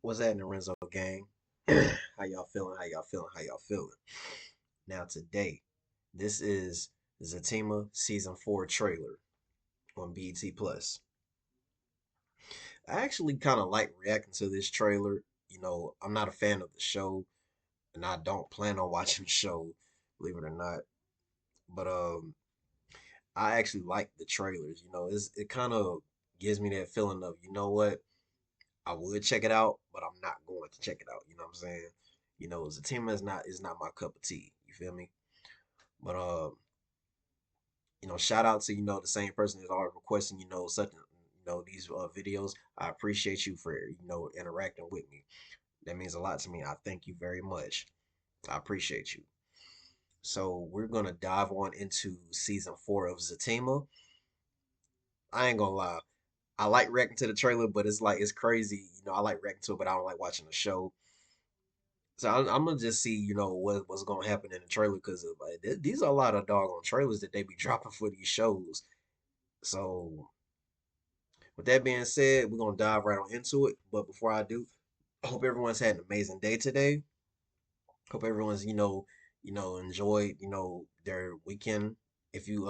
What's happening, Renzo gang? How y'all feeling? How y'all feeling? How y'all feeling? Now today, this is Zatima season 4 trailer on BET Plus. I actually kind of like reacting to this trailer. I'm not a fan of the show, and I don't plan on watching the show, believe it or not. But I actually like the trailers. It kind of gives me that feeling of, you know what, I would check it out, but I'm not going to check it out. You know what I'm saying? Zatima is not my cup of tea. You feel me? But shout out to the same person that's always requesting such these videos. I appreciate you for interacting with me. That means a lot to me. I thank you very much. I appreciate you. So we're gonna dive on into season 4 of Zatima. I ain't gonna lie. I like reacting to the trailer, but it's like it's crazy. I like reacting to it, but I don't like watching the show. So I'm gonna just see, what's gonna happen in the trailer because like these are a lot of doggone trailers that they be dropping for these shows. So with that being said, we're gonna dive right on into it. But before I do, I hope everyone's had an amazing day today. Hope everyone's enjoyed their weekend. If you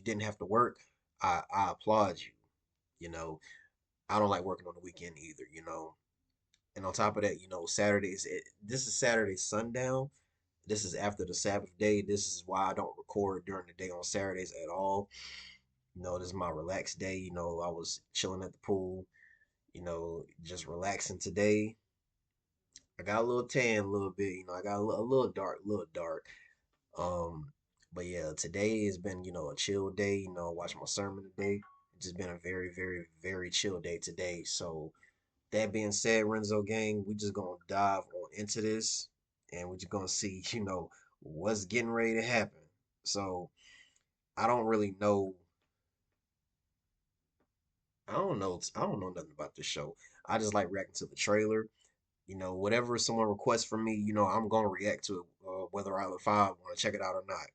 didn't have to work, I applaud you. You know I don't like working on the weekend either. And on top of that, this is Saturday sundown. This is after the Sabbath day. This is why I don't record during the day on Saturdays at all. This is my relaxed day. I was chilling at the pool, just relaxing today. I got a little tan, a little bit, I got a little dark, a little dark. Um, but yeah, today has been, a chill day. Watch my sermon today. It's just been a very, very, very chill day today. So that being said, Renzo gang, we just gonna dive on into this, and we're just gonna see, what's getting ready to happen. So I don't really know. I don't know. I don't know nothing about this show. I just like reacting to the trailer. Whatever someone requests from me, I'm gonna react to it, whether if I want to check it out or not.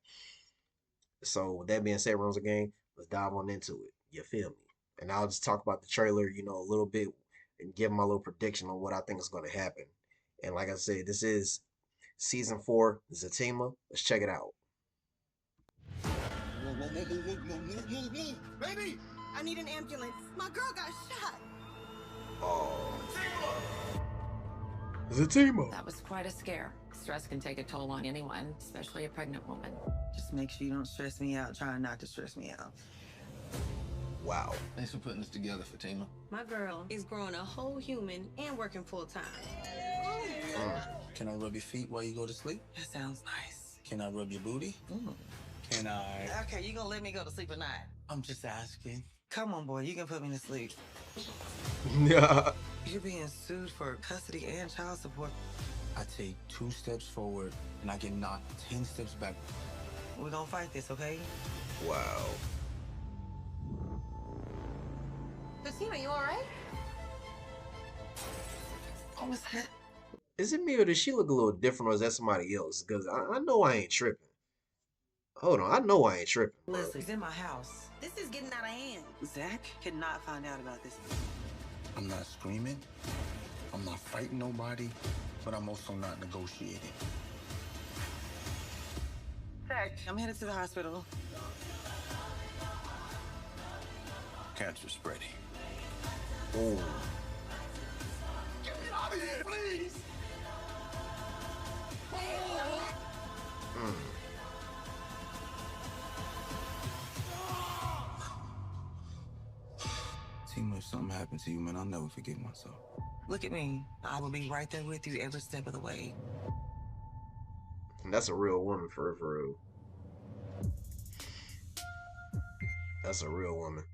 So with that being said, Renzo gang, let's dive on into it. You feel me? And I'll just talk about the trailer, a little bit, and give my little prediction on what I think is gonna happen. And like I said, this is season 4, Zatima. Let's check it out. Baby! I need an ambulance. My girl got shot. Oh, Zatima. That was quite a scare. Stress can take a toll on anyone, especially a pregnant woman. Just make sure you don't stress me out, trying not to stress me out. Wow. Thanks for putting this together, Fatima. My girl is growing a whole human and working full time. Can I rub your feet while you go to sleep? That sounds nice. Can I rub your booty? Can I? Okay, you gonna let me go to sleep at night? I'm just asking. Come on, boy, you can put me to sleep. Yeah. You're being sued for custody and child support. I take 2 steps forward and I get knocked 10 steps back. We're gonna fight this, okay? Wow. Zatima, you alright? What was that? Is it me or does she look a little different or is that somebody else? Because I know I ain't tripping. Hold on, I know I ain't tripping. Listen, he's in my house. This is getting out of hand. Zac cannot find out about this. I'm not screaming. I'm not fighting nobody, but I'm also not negotiating. Zac, I'm headed to the hospital. Cancer spreading. Oh. Get me out of here, please! Mm. Tima, if something happened to you, man, I'll never forgive myself. Look at me. I will be right there with you every step of the way. And that's a real woman for real. That's a real woman.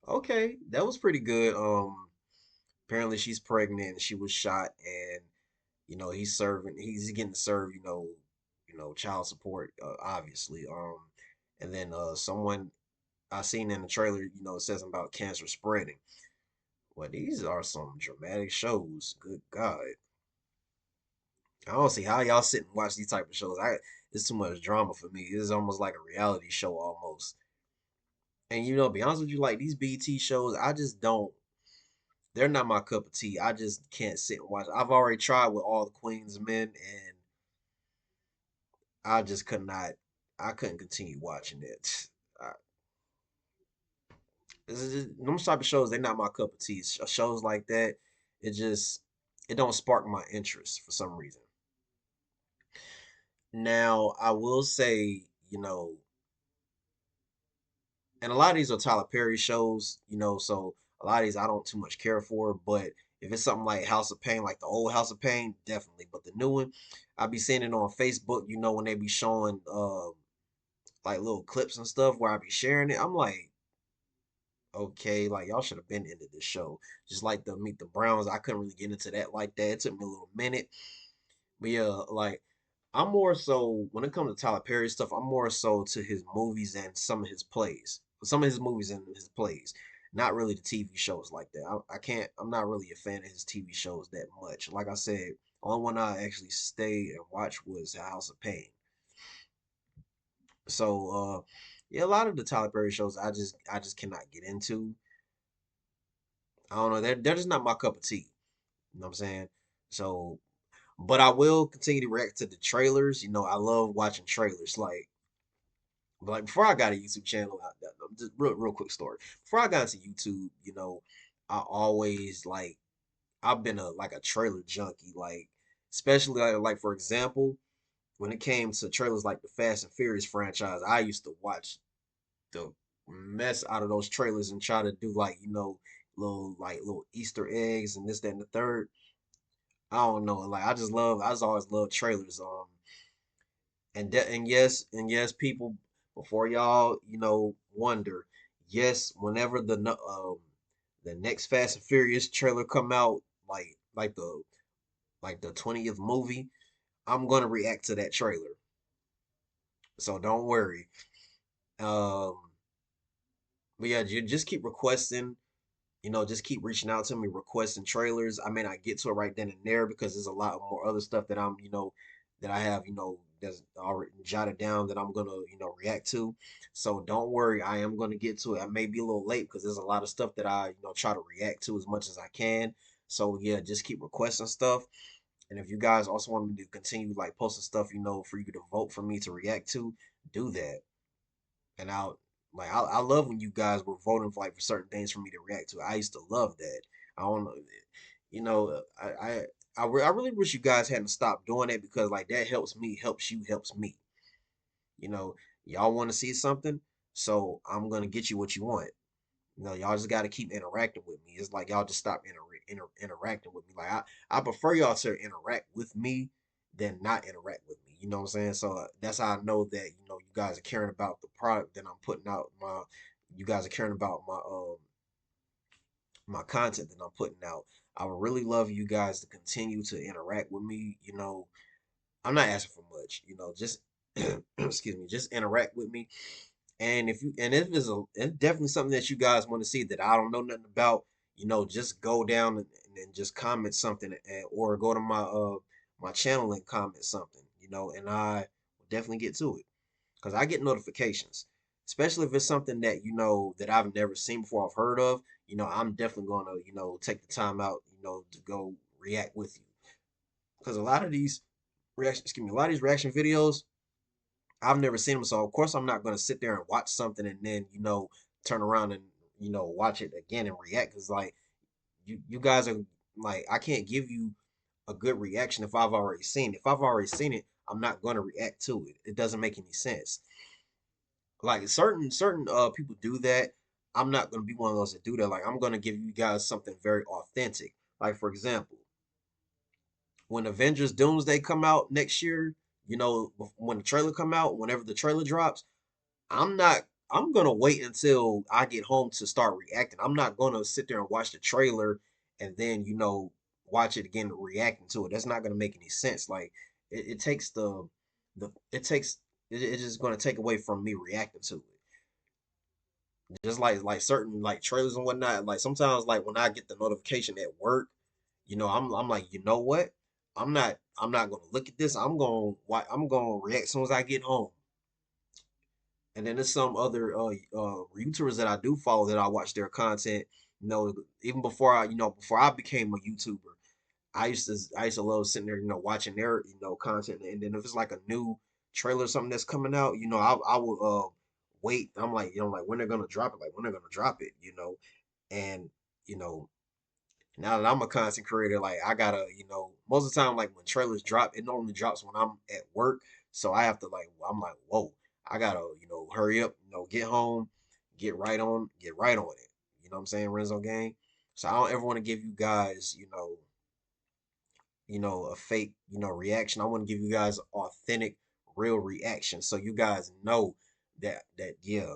Okay, that was pretty good. Apparently she's pregnant and she was shot and he's getting served, child support, obviously. And then someone I seen in the trailer, it says something about cancer spreading. Well, these are some dramatic shows. Good God. I don't see how y'all sit and watch these type of shows. It's too much drama for me. It's almost like a reality show almost. And be honest with you, like these BT shows, I just don't. they're not my cup of tea. I just can't sit and watch. I've already tried with all the Queen's Men, and I just could not. I couldn't continue watching it. I, them type of shows, they're not my cup of tea. Shows like that, it just it don't spark my interest for some reason. Now, I will say, and a lot of these are Tyler Perry shows, so a lot of these I don't too much care for. But if it's something like House of Pain, like the old House of Pain, definitely. But the new one, I be seeing it on Facebook, when they be showing like little clips and stuff where I be sharing it. I'm like, okay, like y'all should have been into this show. Just like the Meet the Browns, I couldn't really get into that like that. It took me a little minute. But yeah, like I'm more so when it comes to Tyler Perry stuff, I'm more so to his movies and some of his plays. Some of his movies and his plays. Not really the TV shows like that. I can't I'm not really a fan of his TV shows that much. Like I said, only one I actually stayed and watched was House of Pain. So yeah, a lot of the Tyler Perry shows I just cannot get into. I don't know, they're just not my cup of tea. You know what I'm saying? So but I will continue to react to the trailers. I love watching trailers. Like before I got a YouTube channel, just real quick story. Before I got into YouTube, I always I've been a trailer junkie. Like especially like for example, when it came to trailers like the Fast and Furious franchise, I used to watch the mess out of those trailers and try to do little Easter eggs and this, that, and the third. I don't know. Like I just always love trailers. And yes, people, before y'all, wonder, yes, whenever the next Fast and Furious trailer come out, like the 20th movie, I'm gonna react to that trailer. So don't worry. Um, but yeah, just keep requesting. Just keep reaching out to me, requesting trailers. I may not get to it right then and there because there's a lot more other stuff that I have, that's already jotted down that I'm gonna, react to. So don't worry, I am gonna get to it. I may be a little late because there's a lot of stuff that I, try to react to as much as I can. So yeah, just keep requesting stuff. And if you guys also want me to continue like posting stuff, for you to vote for me to react to, do that. And I love when you guys were voting for like for certain things for me to react to. I used to love that. I don't know, I really wish you guys hadn't stopped doing it because like that helps me, helps you, helps me. You know, y'all want to see something, so I'm gonna get you what you want. Y'all just got to keep interacting with me. It's like y'all just stop interacting with me. Like I prefer y'all to interact with me than not interact with me. You know what I'm saying? So that's how I know that you guys are caring about the product that I'm putting out. You guys are caring about my content that I'm putting out. I would really love you guys to continue to interact with me. I'm not asking for much. Just excuse me, just interact with me. And if it's definitely something that you guys want to see that I don't know nothing about, just go down and just comment something or go to my channel and comment something, and I will definitely get to it because I get notifications, especially if it's something that that I've never seen before, I've heard of. I'm definitely gonna take the time out, to go react with you because a lot of these a lot of these reaction videos I've never seen them, so of course I'm not gonna sit there and watch something and then turn around and watch it again and react because like you guys are like I can't give you a good reaction if I've already seen it. If I've already seen it, I'm not gonna react to it. It doesn't make any sense. Like certain people do that. I'm not gonna be one of those that do that. Like I'm gonna give you guys something very authentic. Like for example, when Avengers Doomsday come out next year, when the trailer come out, whenever the trailer drops, I'm not. I'm gonna wait until I get home to start reacting. I'm not gonna sit there and watch the trailer and then watch it again reacting to it. That's not gonna make any sense. Like it takes the it takes it's just gonna take away from me reacting to it. Just like certain like trailers and whatnot. Like sometimes like when I get the notification at work, I'm like what? I'm not gonna look at this. I'm gonna react as soon as I get home. And then there's some other YouTubers that I do follow that I watch their content. You know, even before before I became a YouTuber, I used to love sitting there, watching their, content. And then if it's like a new trailer or something that's coming out, I will wait. I'm like, like when they're gonna drop it, like when they're gonna drop it. And you know, now that I'm a content creator, like I gotta, most of the time, like when trailers drop, it normally drops when I'm at work. So I have to I'm like, whoa, I gotta, hurry up, get home, get right on it. You know what I'm saying, Renzo Gang? So I don't ever want to give you guys, a fake, reaction. I want to give you guys authentic, real reaction. So you guys know that yeah.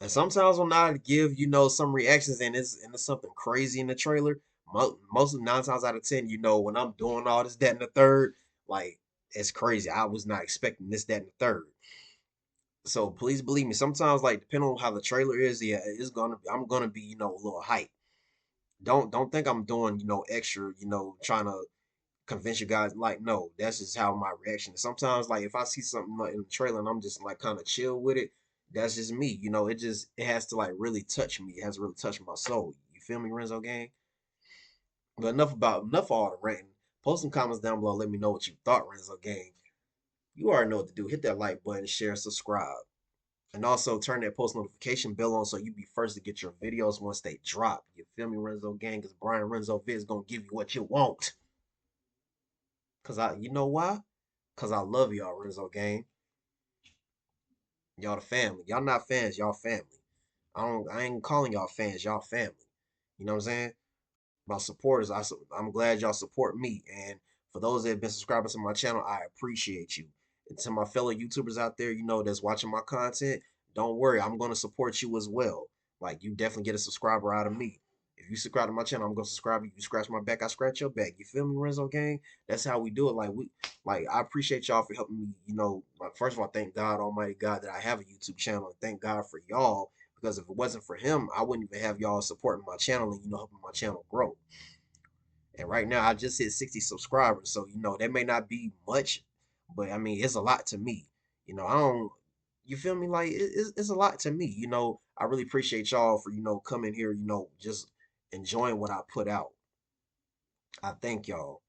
And sometimes when I give, some reactions and it's something crazy in the trailer, most of 9 times out of 10, when I'm doing all this, that, and the third, like it's crazy. I was not expecting this, that, and the third. So please believe me. Sometimes, like depending on how the trailer is, yeah, I'm gonna be, a little hype. Don't think I'm doing, extra, trying to convince you guys. Like, no, that's just how my reaction is. Sometimes, like if I see something like in the trailer and I'm just like kind of chill with it, that's just me. It has to like really touch me. It has to really touch my soul. You feel me, Renzo Gang? But enough of all the ranting. Post some comments down below. Let me know what you thought, Renzo Gang. You already know what to do. Hit that like button, share, subscribe. And also turn that post notification bell on so you be first to get your videos once they drop. You feel me, Renzo Gang? Because Brian Renzo Vids gonna give you what you want. You know why? Cause I love y'all, Renzo Gang. Y'all the family. Y'all not fans, y'all family. I ain't calling y'all fans, y'all family. You know what I'm saying? My supporters, I'm glad y'all support me. And for those that have been subscribing to my channel, I appreciate you. And to my fellow YouTubers out there, that's watching my content, don't worry, I'm gonna support you as well. Like you definitely get a subscriber out of me. If you subscribe to my channel, I'm gonna subscribe you. You scratch my back, I scratch your back. You feel me, Renzo Gang? That's how we do it. Like I appreciate y'all for helping me. Like first of all, thank God, Almighty God, that I have a YouTube channel, and thank God for y'all, because if it wasn't for Him, I wouldn't even have y'all supporting my channel and helping my channel grow. And right now, I just hit 60 subscribers, so that may not be much, but I mean it's a lot to me. I don't. You feel me? Like it's a lot to me. I really appreciate y'all for coming here. Just enjoying what I put out. I thank y'all.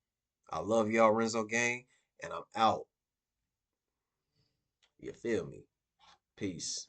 I love y'all, Renzo Gang, and I'm out. You feel me? Peace.